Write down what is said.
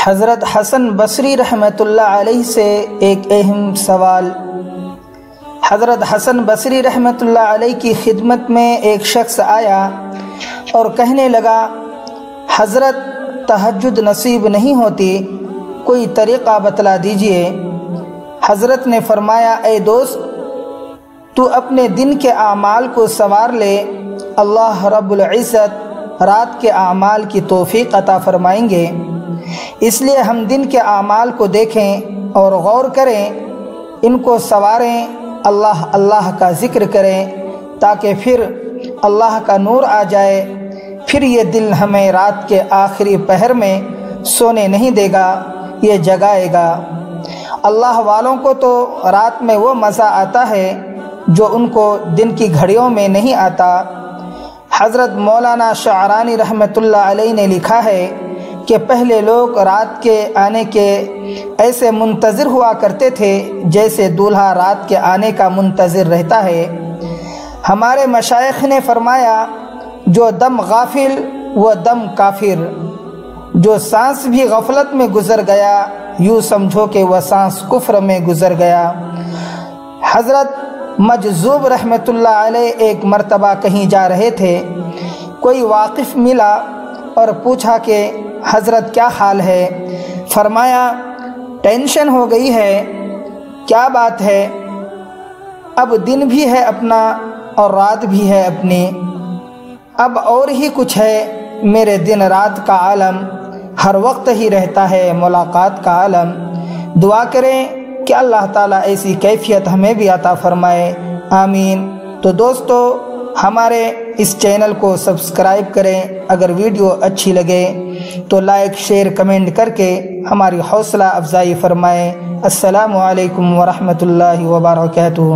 حضرت حسن بصری رحمۃ اللہ علیہ سے ایک اہم سوال۔ حضرت حسن بصری رحمۃ اللہ علیہ کی خدمت میں ایک شخص آیا اور کہنے لگا، حضرت تہجد نصیب نہیں ہوتی، کوئی طریقہ بتلا دیجئے۔ حضرت نے فرمایا، اے دوست، تو اپنے دن کے اعمال کو سنوار لے، اللہ رب العزت رات کے اعمال کی توفیق عطا فرمائیں گے۔ اس لیے ہم دن کے اعمال کو دیکھیں اور غور کریں، ان کو سنواریں، اللہ اللہ کا ذکر کریں تاکہ پھر اللہ کا نور آ جائے، پھر یہ دل ہمیں رات کے آخری پہر میں سونے نہیں دے گا، یہ جگائے گا۔ اللہ والوں کو تو رات میں وہ مزہ آتا ہے جو ان کو دن کی گھڑیوں میں نہیں آتا۔ حضرت مولانا شعرانی رحمۃ اللہ علیہ نے لکھا ہے کہ پہلے لوگ رات کے آنے کے ایسے منتظر ہوا کرتے تھے جیسے دولہا رات کے آنے کا منتظر رہتا ہے۔ ہمارے مشائخ نے فرمایا، جو دم غافل وہ دم کافر، جو سانس بھی غفلت میں گزر گیا یوں سمجھو کہ وہ سانس کفر میں گزر گیا۔ حضرت مجذوب رحمۃ اللہ علیہ ایک مرتبہ کہیں جا رہے تھے، کوئی واقف ملا اور پوچھا کہ حضرت کیا حال ہے؟ فرمایا، ٹینشن ہو گئی ہے۔ کیا بات ہے؟ اب دن بھی ہے اپنا اور رات بھی ہے اپنی، اب اور ہی کچھ ہے، میرے دن رات کا عالم ہر وقت ہی رہتا ہے ملاقات کا عالم۔ دعا کریں کہ اللہ تعالیٰ ایسی کیفیت ہمیں بھی عطا فرمائے، آمین۔ تو دوستو، ہمارے اس چینل کو سبسکرائب کریں، اگر ویڈیو اچھی لگے تو لائک شیئر کمنٹ کر کے ہماری حوصلہ افزائی فرمائیں۔ السلام علیکم ورحمۃ اللہ وبرکاتہ۔